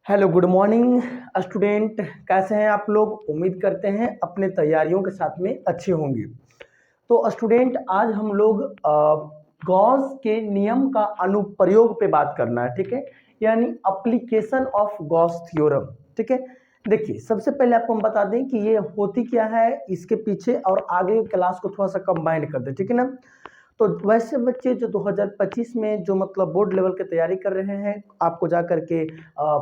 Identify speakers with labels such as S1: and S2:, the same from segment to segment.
S1: Hello good morning student. कैसे हैं आप लोग? उम्मीद करते हैं अपने तैयारियों के साथ में अच्छे होंगे। तो स्टूडेंट आज हम लोग गॉस के नियम का अनुप्रयोग पे बात करना है, ठीक है, यानी अप्लीकेशन ऑफ गॉस थ्योरम। ठीक है, देखिए सबसे पहले आपको हम बता दें कि ये होती क्या है, इसके पीछे और आगे क्लास को थोड़ा सा कंबाइन कर दें, ठीक है ना। तो वैसे बच्चे जो 2025 में जो मतलब बोर्ड लेवल की तैयारी कर रहे हैं, आपको जा करके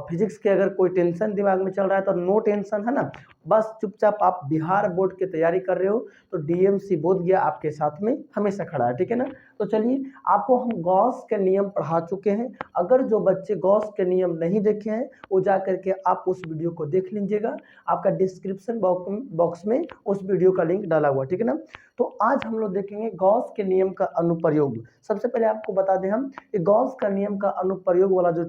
S1: फिजिक्स के अगर कोई टेंशन दिमाग में चल रहा है तो नो टेंशन, है ना। बस चुपचाप आप बिहार बोर्ड की तैयारी कर रहे हो तो डीएमसी बोध गया आपके साथ में हमेशा खड़ा है, ठीक है ना। तो चलिए, आपको हम गॉस के नियम पढ़ा चुके हैं। अगर जो बच्चे गॉस के नियम नहीं देखे हैं वो जा करके आप उस वीडियो को देख लीजिएगा। आपका डिस्क्रिप्शन बॉक्स में उस वीडियो का लिंक डाला हुआ, ठीक है ना। तो आज हम लोग देखेंगे गॉस के नियम का अनुप्रयोग। सबसे पहले आपको बता दें हम कि गॉस का नियम का अनुप्रयोग वाला जो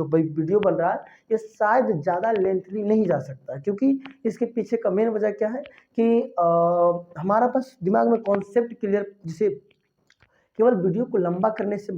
S1: वीडियो बन रहा है ये शायद ज़्यादा लेंथली नहीं जा सकता है, क्योंकि इसके पीछे का मेन वजह क्या है कि हमारा पास दिमाग में कॉन्सेप्ट क्लियर, जिसे केवल वीडियो को लंबा करने से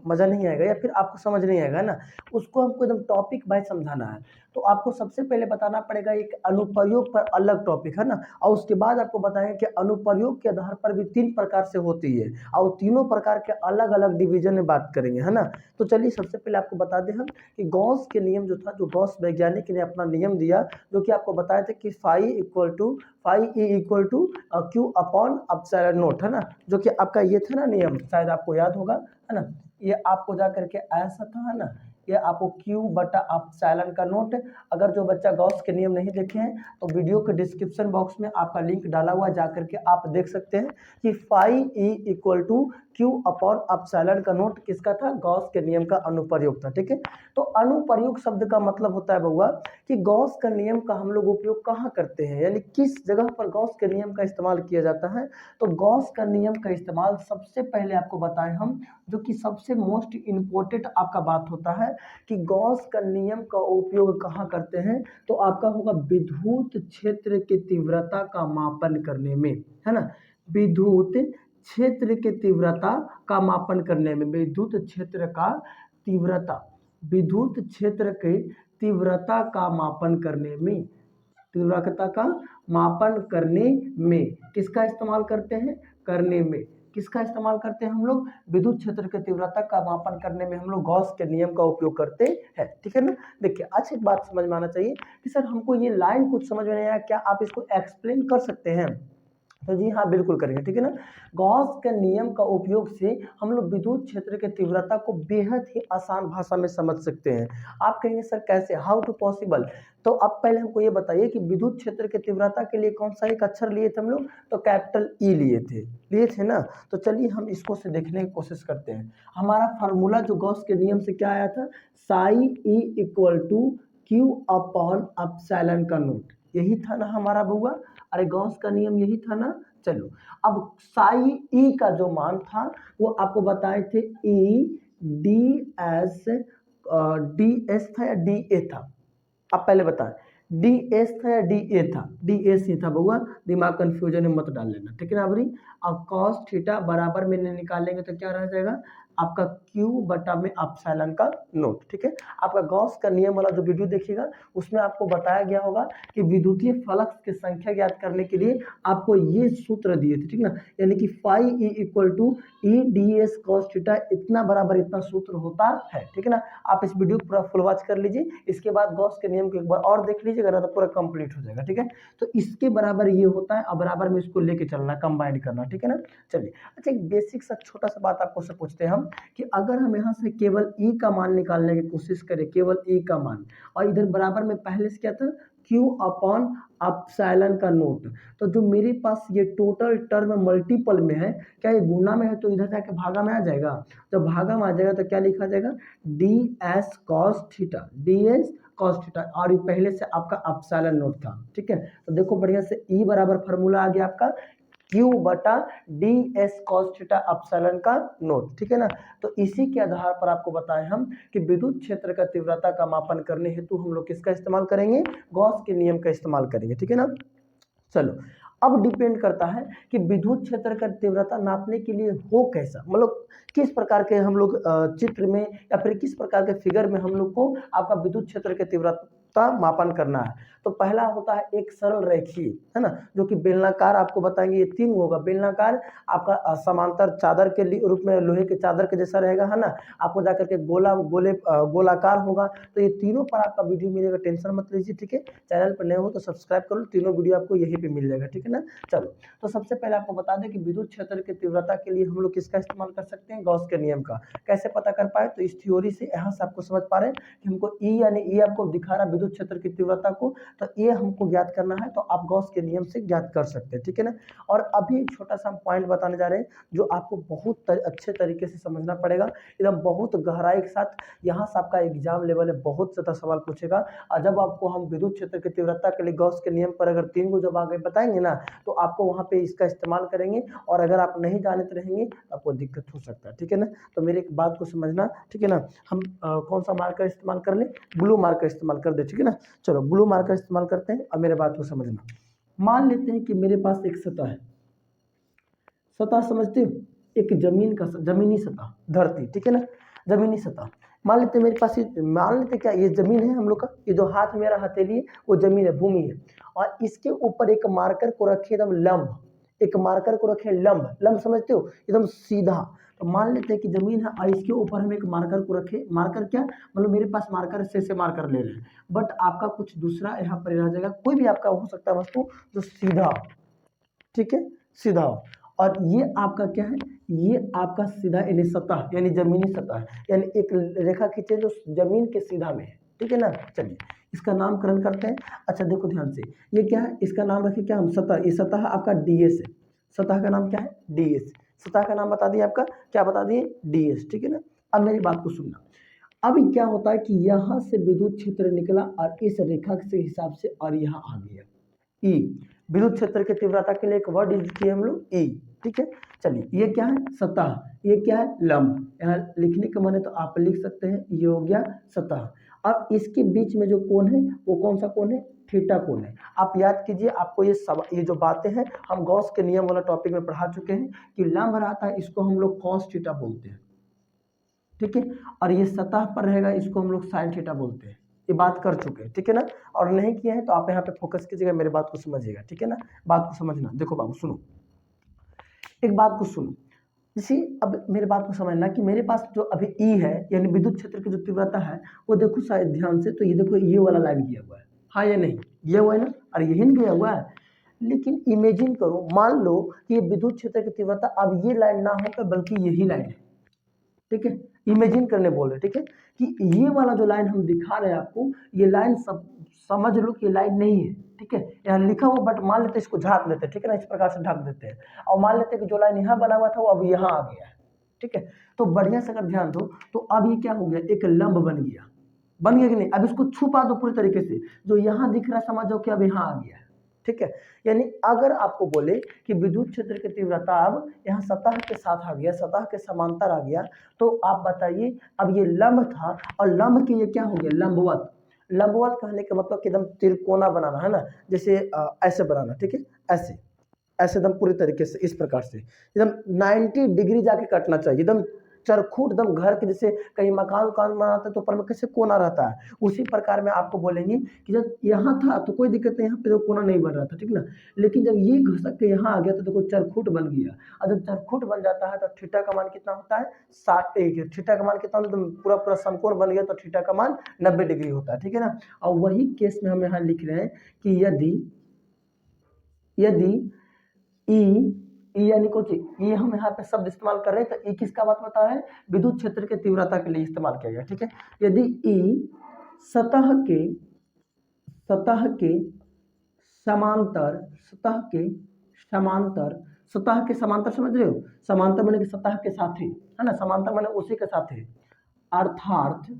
S1: मज़ा नहीं आएगा या फिर आपको समझ नहीं आएगा ना, उसको हमको एकदम टॉपिक वाइज समझाना है। तो आपको सबसे पहले बताना पड़ेगा एक अनुप्रयोग पर अलग टॉपिक, है ना, और उसके बाद आपको बताएंगे कि अनुप्रयोग के आधार पर भी 3 प्रकार से होती है और तीनों प्रकार के अलग अलग डिवीजन में बात करेंगे, है ना। तो चलिए सबसे पहले आपको बता दें हम कि गॉस के नियम जो था, जो गॉस वैज्ञानिक ने अपना नियम दिया, जो कि आपको बताया था कि phi E equal to Q upon epsilon naught, है ना, जो कि आपका ये था ना नियम, शायद आपको याद होगा, है ना। ये आपको जा करके ऐसा था, है ना, ये आपको क्यू बटा अपसाइलन का नोट। अगर जो बच्चा गॉस के नियम नहीं देखे हैं तो वीडियो के डिस्क्रिप्शन बॉक्स में आपका लिंक डाला हुआ, जा करके आप देख सकते हैं कि phi E equal to Q upon epsilon का नोट किसका था, गॉस के नियम का अनुप्रयोग था, ठीक है। तो अनुप्रयोग शब्द का मतलब होता है बउआ कि गॉस का नियम का हम लोग उपयोग कहाँ करते हैं, यानी किस जगह पर गॉस के नियम का इस्तेमाल किया जाता है। तो गॉस का नियम का इस्तेमाल सबसे पहले आपको बताएं हम, जो कि सबसे मोस्ट इम्पोर्टेंट आपका बात होता है कि गॉस का नियम का उपयोग कहाँ करते हैं, तो आपका होगा विद्युत क्षेत्र की तीव्रता का मापन करने में, है ना। विद्युत क्षेत्र की तीव्रता का मापन करने में, विद्युत क्षेत्र का तीव्रता, विद्युत क्षेत्र के तीव्रता का मापन करने में, तीव्रता का मापन करने में किसका इस्तेमाल करते हैं, करने में किसका इस्तेमाल करते हैं हम लोग, विद्युत क्षेत्र के तीव्रता का मापन करने में हम लोग गॉस के नियम का उपयोग करते हैं, ठीक है ना। देखिए अच्छी बात समझ में आना चाहिए कि सर हमको ये लाइन कुछ समझ में नहीं आया, क्या आप इसको एक्सप्लेन कर सकते हैं। तो जी हाँ, बिल्कुल करेंगे, ठीक है ना। गॉस के नियम का उपयोग से हम लोग विद्युत क्षेत्र की तीव्रता को बेहद ही आसान भाषा में समझ सकते हैं। आप कहेंगे सर कैसे, हाउ टू पॉसिबल। तो अब पहले हमको ये बताइए कि विद्युत क्षेत्र की तीव्रता के लिए कौन सा एक अक्षर लिए थे हम लोग, तो कैपिटल ई लिए थे ना। तो चलिए हम इसको से देखने की कोशिश करते हैं। हमारा फार्मूला जो गॉस के नियम से क्या आया था, psi E equal to Q upon epsilon का नोट, यही था ना हमारा बउआ। अरे गॉस का नियम यही था ना। चलो, अब साई ई का जो मान था वो आपको बताए थे ई डी एस, डी एस था या डी ए था, आप पहले बताएं डी एस था या डी ए था, डी एस ही था बउआ, दिमाग कंफ्यूजन में मत डाल लेना, ठीक है ना अबरी। अब कॉस थीटा बराबर में निकालेंगे तो क्या रह जाएगा आपका क्यू बटा में अपसाइलन का नोट, ठीक है। आपका गॉस का नियम वाला जो वीडियो देखिएगा उसमें आपको बताया गया होगा कि विद्युतीय फ्लक्स की संख्या ज्ञात करने के लिए आपको ये सूत्र दिए थे, ठीक ना, यानी कि phi E equal to E D S cos theta इतना बराबर इतना सूत्र होता है, ठीक है ना। आप इस वीडियो को पूरा फुल वॉच कर लीजिए, इसके बाद गॉस के नियम को एक बार और देख लीजिएगा ना तो पूरा कंप्लीट हो जाएगा, ठीक है। तो इसके बराबर ये होता है और बराबर में इसको लेके चलना, कंबाइन करना, ठीक है ना। चलिए अच्छा, एक बेसिक सा छोटा सा बात आपको से पूछते हैं हम कि अगर हम यहाँ से केवल ई का मान निकालने की कोशिश करें, केवल ई का मान, और इधर बराबर में पहले से क्या था क्यू अपॉन अपसाइलन का नोट, तो जो मेरे पास ये टोटल टर्म मल्टीपल में है, क्या ये गुना में है तो इधर जाके भागा में आ जाएगा। जब भागा में आ जाएगा तो क्या लिखा जाएगा D S cos theta, D S cos theta, और ये पहले से आपका अपसाइलन नोट था, ठीक है। तो देखो बढ़िया से ई बराबर फार्मूला आ गया आपका क्यू बटा D S cos theta epsilon का नोट, ठीक है ना। तो इसी के आधार पर आपको बताएं हम कि विद्युत क्षेत्र का तीव्रता का मापन करने हेतु हम लोग किसका इस्तेमाल करेंगे, गॉस के नियम का इस्तेमाल करेंगे, ठीक है ना। चलो अब डिपेंड करता है कि विद्युत क्षेत्र का तीव्रता नापने के लिए हो कैसा, मतलब किस प्रकार के हम लोग चित्र में या फिर किस प्रकार के फिगर में हम लोग को आपका विद्युत क्षेत्र के तीव्रता मापन करना है। तो पहला होता है एक सरल रेखीय, है ना, जो कि बेलनाकार आपको बताएंगे, ये 3 होगा। बेलनाकार आपका समांतर चादर के रूप में लोहे के चादर के जैसा रहेगा, है ना। आपको जाकर के गोलाकार होगा। तो ये तीनों पर आपका वीडियो मिलेगा, टेंशन मत लीजिए, ठीक है। चैनल पर नए हो तो सब्सक्राइब कर लो, तीनों वीडियो आपको यहीं पे मिल जाएगा, ठीक है ना। चलो, तो सबसे पहले आपको बता दें कि विद्युत क्षेत्र की तीव्रता के लिए हम लोग किसका इस्तेमाल कर सकते हैं, गॉस के नियम का। कैसे पता कर पाए, तो इस थ्योरी से यहाँ से आपको समझ पा रहे हैं कि हमको ई यानी ई आपको दिखा रहा विद्युत क्षेत्र की तीव्रता को, तो ये हमको ज्ञात करना है, तो आप गॉस के नियम से ज्ञात कर सकते हैं, ठीक है ना। और अभी एक छोटा सा पॉइंट बताने जा रहे हैं जो आपको बहुत अच्छे तरीके से समझना पड़ेगा, एकदम बहुत गहराई के साथ। यहाँ से आपका एग्जाम लेवल है, बहुत ज्यादा सवाल पूछेगा। और जब आपको हम विद्युत क्षेत्र की तीव्रता के लिए गॉस के नियम पर अगर 3 को जब आगे बताएंगे ना, तो आपको वहाँ पे इसका इस्तेमाल करेंगे, और अगर आप नहीं जानते रहेंगे तो आपको दिक्कत हो सकता है, ठीक है ना। तो मेरी एक बात को समझना, ठीक है ना। हम कौन सा मार्कर इस्तेमाल कर लें, ब्लू मार्कर इस्तेमाल कर दे, ठीक है ना। चलो ब्लू मार्कर इस्तेमाल करते हैं, और मेरे बात को समझना। मान लेते हैं कि मेरे पास एक सतह है, सतह समझते हो, एक जमीनी सतह, धरती, ठीक है ना, जमीनी सतह। मान लेते मेरे पास मान लेते क्या ये जमीन है हम लोग का, ये जो हाथ मेरा हथेली है वो जमीन है, भूमि है, और इसके ऊपर एक मार्कर को रखे एकदम लंब, एक मार्कर को रखे लंब, लंब समझते हो, एकदम सीधा। तो मान लेते हैं कि जमीन है और इसके ऊपर हम एक मार्कर को रखे, मार्कर क्या मतलब मेरे पास मार्कर से मार्कर ले रहे हैं, बट आपका कुछ दूसरा यहाँ पर रह जाएगा, कोई भी आपका हो सकता है वस्तु जो सीधा, ठीक है, सीधा हो। और ये आपका क्या है, ये आपका सीधा यानी सतह, यानी जमीनी सतह, यानी एक रेखा खींचे जो जमीन के सीधा में है, ठीक है ना। चलिए इसका नामकरण करते हैं। अच्छा देखो ध्यान से, ये क्या है, इसका नाम रखें क्या हम, सतह। ये सतह आपका डीएस है, सतह का नाम क्या है, डीएस। सतह का नाम बता दिए, आपका क्या बता दिए, डीएस, ठीक है ना। अब मेरी बात को सुनना। अब क्या होता है कि यहाँ से विद्युत क्षेत्र निकला और इस रेखा के हिसाब से और यहाँ आ गया ई। विद्युत क्षेत्र की तीव्रता के लिए एक वर्ड यूज किए हम लोग ई, ठीक है। चलिए ये क्या है, सतह, ये क्या है, लंब। यहाँ लिखने के मन है तो आप लिख सकते हैं, ये हो गया सतह। अब इसके बीच में जो कोण है वो कौन सा कोण है, थीटा कोण है। आप याद कीजिए, आपको ये जो बातें हैं हम गॉस के नियम वाला टॉपिक में पढ़ा चुके हैं कि लंब रहता है इसको हम लोग कॉस थीटा बोलते हैं, ठीक है। और ये सतह पर रहेगा इसको हम लोग साइन थीटा बोलते हैं, ये बात कर चुके हैं, ठीक है ना। और नहीं किया है तो आप यहाँ पे फोकस कीजिएगा, मेरे बात को समझिएगा, ठीक है ना। बात को समझना, देखो बाबू सुनो, एक बात को सुनो। जैसे अब मेरे बात को समझना कि मेरे पास जो अभी ई है यानी विद्युत क्षेत्र की जो तीव्रता है वो देखो शायद ध्यान से, तो ये देखो ये वाला लाइन गया हुआ है, हाँ या नहीं, गया हुआ है ना, और यही नहीं गया हुआ है। लेकिन इमेजिन करो, मान लो कि ये विद्युत क्षेत्र की तीव्रता अब ये लाइन ना होकर बल्कि यही लाइन है, ठीक है। इमेजिन करने बोल रहे, ठीक है, कि ये वाला जो लाइन हम दिखा रहे हैं आपको, ये लाइन सब समझ लो कि लाइन नहीं है, ठीक है। यहाँ लिखा हुआ बट मान लेते इसको झाँक देते हैं, ठीक है ना, इस प्रकार से ढक देते हैं, और मान लेते कि जो लाइन यहाँ बना हुआ था वो अब यहाँ आ गया है, ठीक है। तो बढ़िया से अगर ध्यान दो तो अब ये क्या हो गया, एक लंब बन गया, बन गया कि नहीं। अब इसको छुपा दो पूरी तरीके से, जो यहाँ दिख रहा समझ जाओ कि अब यहाँ आ गया है, ठीक है। यानी अगर आपको बोले कि विद्युत क्षेत्र की तीव्रता अब यहाँ सतह के साथ आ गया, सतह के समांतर आ गया, तो आप बताइए अब ये लंब था और लंब के ये क्या हो गया, लंबवत। लंबवत कहने का मतलब कि एकदम त्रिकोणा बनाना, है ना, जैसे ऐसे बनाना, ठीक है, ऐसे ऐसे एकदम पूरी तरीके से इस प्रकार से एकदम 90 डिग्री जाके कटना चाहिए, एकदम चरखूट, एकदम घर के जैसे कहीं मकान उकान बनाते हैं तो ऊपर में कैसे कोना रहता है, उसी प्रकार में आपको बोलेंगे कि जब यहाँ था तो कोई दिक्कत नहीं, यहाँ पे तो कोना नहीं बन रहा था, ठीक ना। लेकिन जब ये घसक के यहाँ आ गया तो देखो चरखूट बन गया, और जब चरखूट बन जाता है तो थीटा का मान कितना होता है, 60। थीटा का मान कितना होता है, पूरा पूरा समकोण बन गया तो थीटा का मान 90 डिग्री होता है, ठीक है ना। और वही केस में हम यहाँ लिख रहे हैं कि यदि यदि ई ई यानी कुछ ये हम यहाँ पे शब्द इस्तेमाल कर रहे हैं, तो ई किसका बात बता रहे हैं, विद्युत क्षेत्र के तीव्रता के लिए इस्तेमाल किया गया, ठीक है। यदि ई सतह के सतह के समांतर सतह के समांतर सतह के समांतर समझ रहे हो, समांतर माने कि सतह के साथ है ना, समांतर माने उसी के साथ है, अर्थात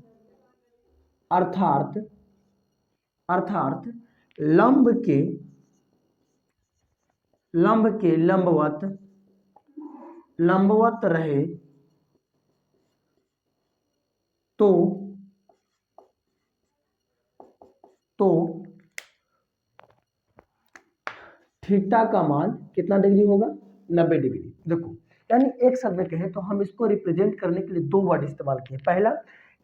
S1: अर्थात अर्थात लंब के लंबवत लंबवत रहे तो तो थीटा का मान कितना डिग्री होगा, 90 डिग्री। देखो यानी एक शब्द में कहें तो हम इसको रिप्रेजेंट करने के लिए दो वर्ड इस्तेमाल किए। पहला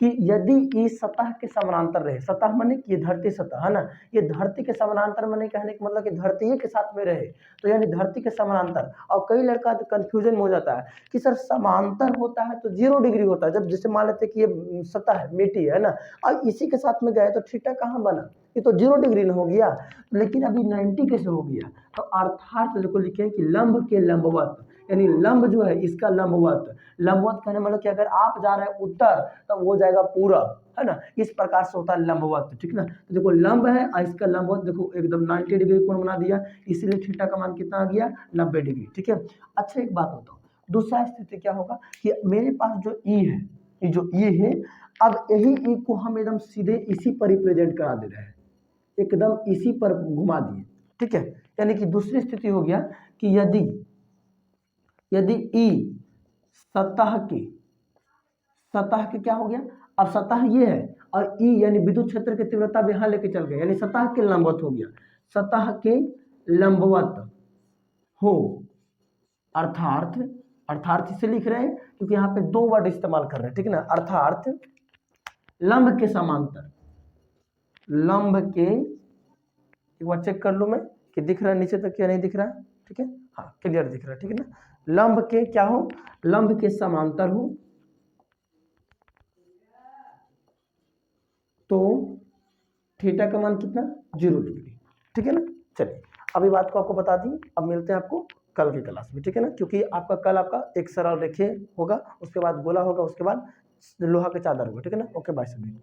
S1: कि यदि इस सतह के समानांतर रहे, सतह माने कि ये धरती सतह है ना, ये धरती के समानांतर माने कहने का मतलब कि धरती के साथ में रहे, तो यानी धरती के समानांतर। और कई लड़का तो कंफ्यूजन में हो जाता है कि सर समांतर होता है तो 0 डिग्री होता है, जब जैसे मान लेते कि ये सतह है, मिट्टी है ना, और इसी के साथ में गए तो थीटा कहाँ बना, ये तो 0 डिग्री न हो गया, लेकिन अभी 90 कैसे हो गया। तो अर्थात देखो लिखे कि लंब के लंबवत, यानी लंब जो है इसका लंबवत, लंबवत कहने मतलब कि अगर आप जा रहे हैं उत्तर तो वो जाएगा पूरब, है ना, इस प्रकार से होता है लंबवत, ठीक ना। तो देखो लंब है और इसका लंबवत देखो एकदम 90 डिग्री कोण बना दिया, इसीलिए थीटा का मान कितना आ गया, 90 डिग्री, ठीक है। अच्छा एक बात बताओ, दूसरा स्थिति क्या होगा कि मेरे पास जो ई है, ये जो ई है, अब यही ई को हम एकदम सीधे इसी पर रिप्रेजेंट करा दे रहे हैं, एकदम इसी पर घुमा दिए, ठीक है। यानी कि दूसरी स्थिति हो गया कि यदि ई सतह के क्या हो गया, अब सतह ये है और ई यानी विद्युत क्षेत्र की तीव्रता भी यहां लेके चल गए, यानी सतह के लंबवत हो गया, सतह के लंबवत हो, अर्थात इसे लिख रहे हैं क्योंकि यहाँ पे दो वर्ड इस्तेमाल कर रहे हैं, ठीक है ना। अर्थात लंब के समांतर, लंब के, एक बार चेक कर लूं मैं कि दिख रहा है नीचे तक या नहीं दिख रहा है, ठीक है, हाँ क्लियर दिख रहा है, ठीक है ना। लंब के क्या हो, लंब के समांतर हो तो थीटा का मान कितना, 0 डिग्री, ठीक है ना। चलिए अभी बात को आपको बता दी, अब मिलते हैं आपको कल की क्लास में, ठीक है ना, क्योंकि आपका कल आपका एक सरल रेखीय होगा, उसके बाद गोला होगा, उसके बाद लोहा के चादर होगा, ठीक है ना। ओके बाय सभी।